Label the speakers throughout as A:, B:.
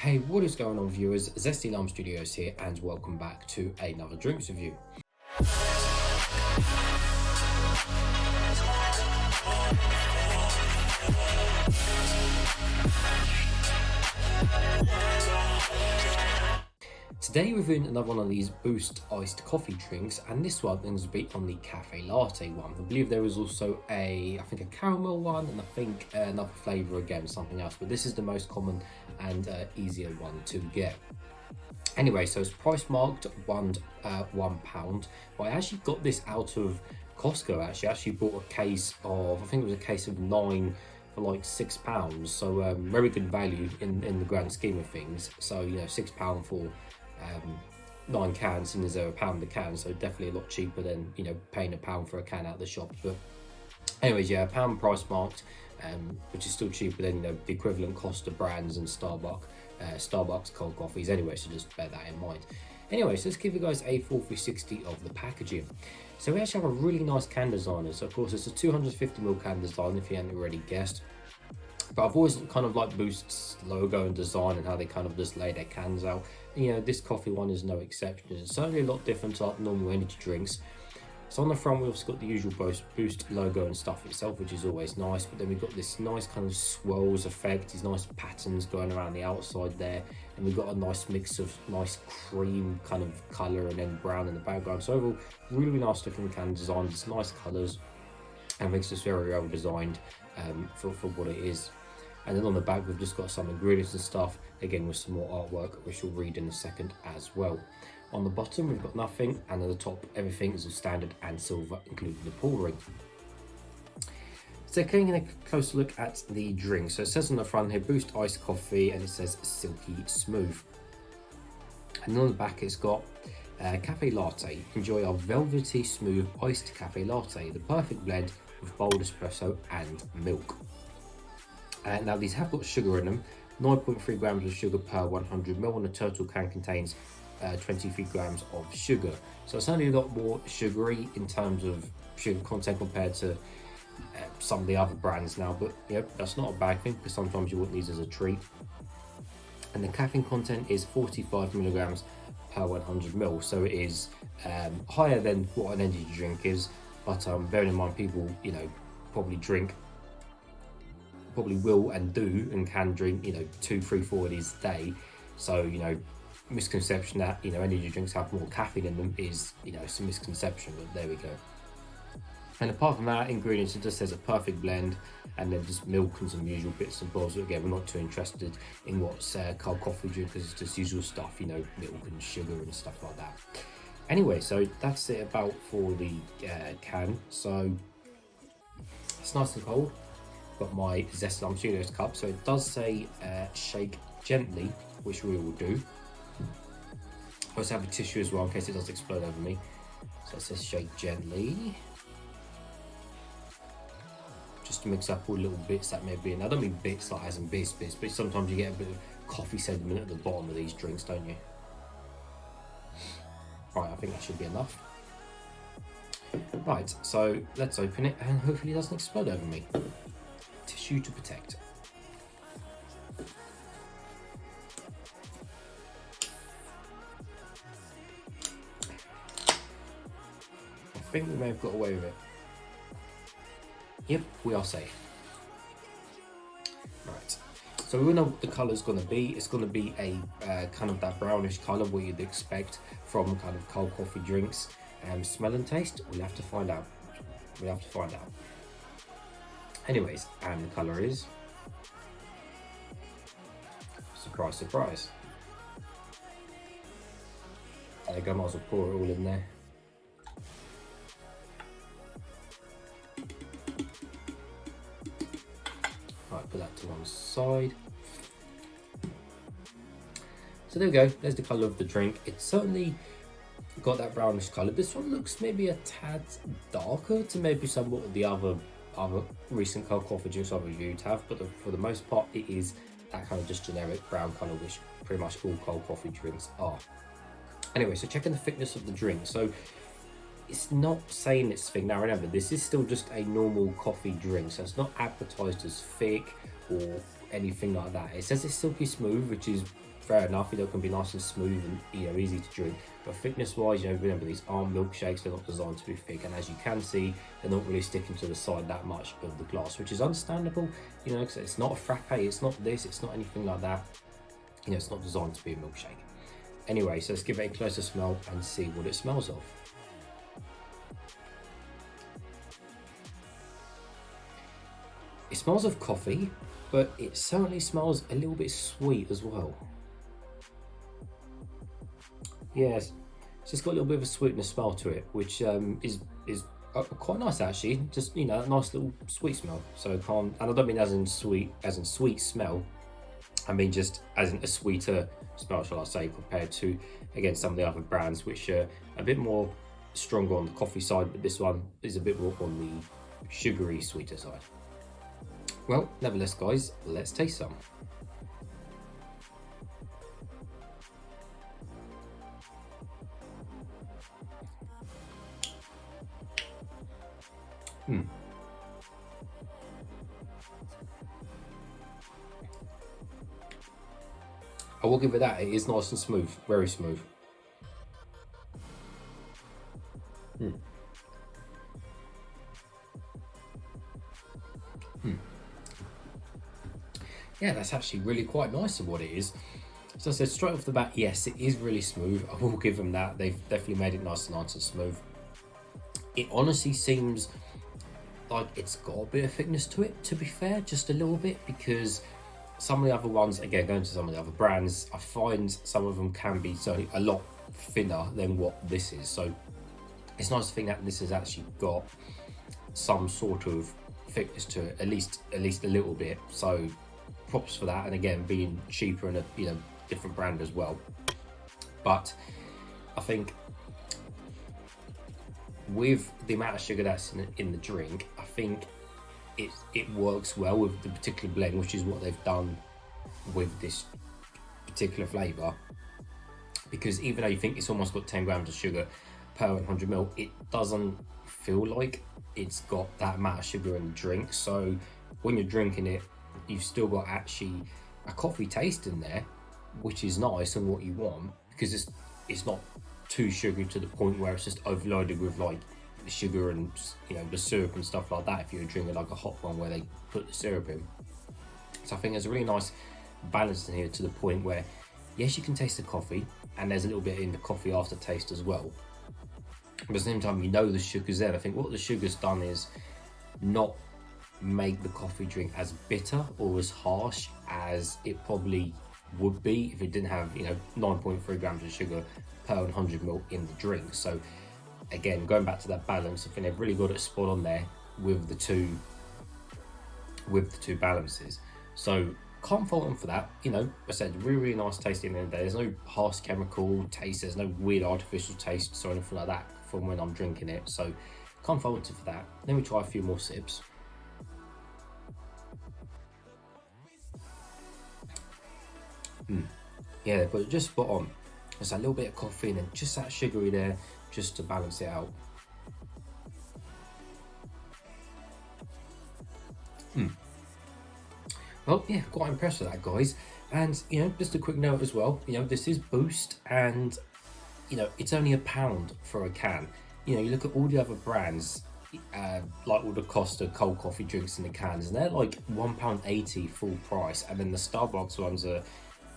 A: Hey, what is going on, viewers? Zesty Lime Studios here, and welcome back to another drinks review. Today we're reviewing another one of these Boost iced coffee drinks, and this one is a bit on the Caffe Latte one. I believe there is also I think a caramel one, and I think another flavour again, something else, but this is the most common and easier one to get. Anyway, so it's price marked £1, but I actually got this out of Costco. I actually bought a case of, I think it was a case of 9 for like £6, so very good value in the grand scheme of things. So you know, £6 for 9 cans, and there's a £1 a can, so definitely a lot cheaper than, you know, paying £1 for a can out of the shop. But anyways, yeah, £1 price marked, which is still cheaper than, you know, the equivalent cost of brands and Starbucks cold coffees anyway, so just bear that in mind. Anyway, so let's give you guys a full 360 of the packaging. So we actually have a really nice can design. So of course it's a 250ml can design, if you hadn't already guessed. But I've always kind of liked Boost's logo and design and how they kind of just lay their cans out. And, you know, this coffee one is no exception. It's certainly a lot different to like normal energy drinks. So on the front we've also got the usual Boost logo and stuff itself, which is always nice. But then we've got this nice kind of swirls effect, these nice patterns going around the outside there. And we've got a nice mix of nice cream kind of colour and then brown in the background. So overall, really nice looking can design, it's nice colours, and makes this very well designed for what it is. And then on the back we've just got some ingredients and stuff, again with some more artwork, which we'll read in a second as well. On the bottom we've got nothing, and at the top everything is all standard and silver, including the pour ring. So taking a closer look at the drink, so it says on the front here Boost iced coffee, and it says silky smooth. And then on the back it's got Caffe Latte. Enjoy our velvety smooth iced Caffe Latte, the perfect blend with bold espresso and milk. Now these have got sugar in them, 9.3 grams of sugar per 100ml, and the total can contains 23 grams of sugar. So it's only a lot more sugary in terms of sugar content compared to some of the other brands now, but you know, that's not a bad thing, because sometimes you want these as a treat. And the caffeine content is 45 milligrams per 100ml, so it is higher than what an energy drink is, but bearing in mind people, you know, probably will and do and can drink, you know, 2, 3, 4 of these a day. So, you know, misconception that, you know, energy drinks have more caffeine in them is, you know, it's a misconception, but there we go. And apart from that, ingredients, it just says a perfect blend, and then just milk and some usual bits and bobs. Again, we're not too interested in what's cold coffee drink, because it's just usual stuff, you know, milk and sugar and stuff like that. Anyway, so that's it about for the can. So it's nice and cold. Got my Zesty Lime Studios cup, so it does say shake gently, which we will do. I also have a tissue as well in case it does explode over me. So it says shake gently, just to mix up all little bits that may be in. I don't mean bits like as in bits, but sometimes you get a bit of coffee sediment at the bottom of these drinks, don't you? Right, I think that should be enough. Right, so let's open it, and hopefully it doesn't explode over me. Tissue to protect. I think we may have got away with it. Yep, we are safe. Right, so we know what the colour is going to be. It's going to be a kind of that brownish colour, what you'd expect from kind of cold coffee drinks. Smell and taste, we'll have to find out. Anyways, and the colour is, surprise, surprise. There you go, might as well pour it all in there. Right, put that to one side. So there we go, there's the colour of the drink. It's certainly got that brownish colour. This one looks maybe a tad darker to maybe somewhat of the other recent cold coffee drinks I've reviewed have, but for the most part it is that kind of just generic brown colour, which pretty much all cold coffee drinks are. Anyway, so checking the thickness of the drink, so it's not saying it's thick. Now remember, this is still just a normal coffee drink, so it's not advertised as thick or anything like that. It says it's silky smooth, which is fair enough. It can be nice and smooth and easy to drink. But thickness wise, remember these are milkshakes. They're not designed to be thick, and as you can see, they're not really sticking to the side that much of the glass, which is understandable. Because it's not a frappe, it's not this, it's not anything like that. It's not designed to be a milkshake. Anyway, so let's give it a closer smell and see what it smells of. It smells of coffee, but it certainly smells a little bit sweet as well. Yes, it's just got a little bit of a sweetness smell to it, which is quite nice actually. Just a nice little sweet smell. So and I don't mean as in sweet smell. I mean just as in a sweeter smell, shall I say, compared to again some of the other brands, which are a bit more stronger on the coffee side, but this one is a bit more on the sugary, sweeter side. Well, nevertheless, guys, let's taste some. I will give it that. It is nice and smooth, very smooth. Yeah, that's actually really quite nice of what it is. So I said straight off the bat, yes, it is really smooth. I will give them that. They've definitely made it nice and smooth. It honestly seems like it's got a bit of thickness to it, to be fair, just a little bit, because some of the other ones, again, going to some of the other brands, I find some of them can be certainly a lot thinner than what this is. So it's nice to think that this has actually got some sort of thickness to it, at least a little bit. So props for that, and again, being cheaper and a different brand as well. But I think with the amount of sugar that's in the drink, I think it works well with the particular blend, which is what they've done with this particular flavour. Because even though you think it's almost got 10 grams of sugar per 100 ml, it doesn't feel like it's got that amount of sugar in the drink. So when you're drinking it, you've still got actually a coffee taste in there, which is nice and what you want, because it's not too sugary to the point where it's just overloaded with like the sugar and the syrup and stuff like that if you're drinking like a hot one where they put the syrup in. So I think there's a really nice balance in here to the point where yes, you can taste the coffee and there's a little bit in the coffee aftertaste as well, but at the same time the sugar's there. I think what the sugar's done is not make the coffee drink as bitter or as harsh as it probably would be if it didn't have 9.3 grams of sugar per 100 ml in the drink. So again, going back to that balance, I think they've really got it spot on there with the two balances. So can't fault them for that. I said really nice taste in there. There's no harsh chemical taste, there's no weird artificial taste or anything like that from when I'm drinking it, so can't fault it for that. Let me try a few more sips. Yeah, but just spot on. There's a little bit of coffee and then just that sugary there, just to balance it out. Well, yeah, quite impressed with that, guys. And just a quick note as well. This is Boost, and it's only £1 for a can. You look at all the other brands, like all the Costa cold coffee drinks in the cans, and they're like £1.80 full price, and then the Starbucks ones are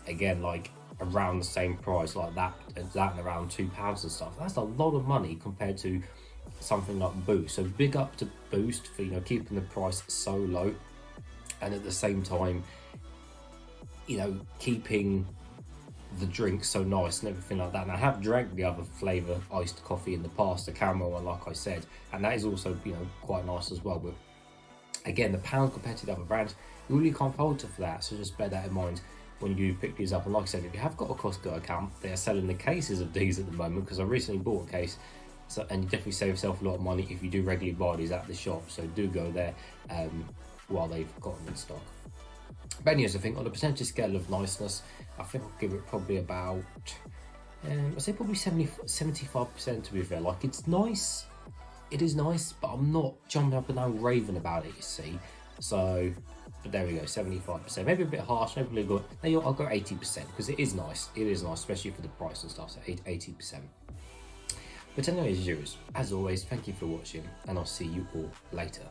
A: again like around the same price, like that and around £2 and stuff. That's a lot of money compared to something like Boost. So big up to Boost for keeping the price so low, and at the same time keeping the drink so nice and everything like that. And I have drank the other flavour iced coffee in the past, the caramel one, like I said, and that is also quite nice as well. But again, the pound compared to the other brands, you really can't fault it for that. So just bear that in mind when you pick these up. And like I said, if you have got a Costco account, they are selling the cases of these at the moment, because I recently bought a case. So, and you definitely save yourself a lot of money if you do regularly buy these at the shop. So do go there while they've got them in stock. But anyways, I think on a percentage scale of niceness, I think I'll give it probably about, I'd say probably 75% to be fair. Like, it's nice, it is nice, but I'm not jumping up and down raving about it, you see. So But there we go, 75%. Maybe a bit harsh, maybe go, no, I'll go 80% because it is nice. It is nice, especially for the price and stuff, so 80%. But anyways, viewers, as always, thank you for watching, and I'll see you all later.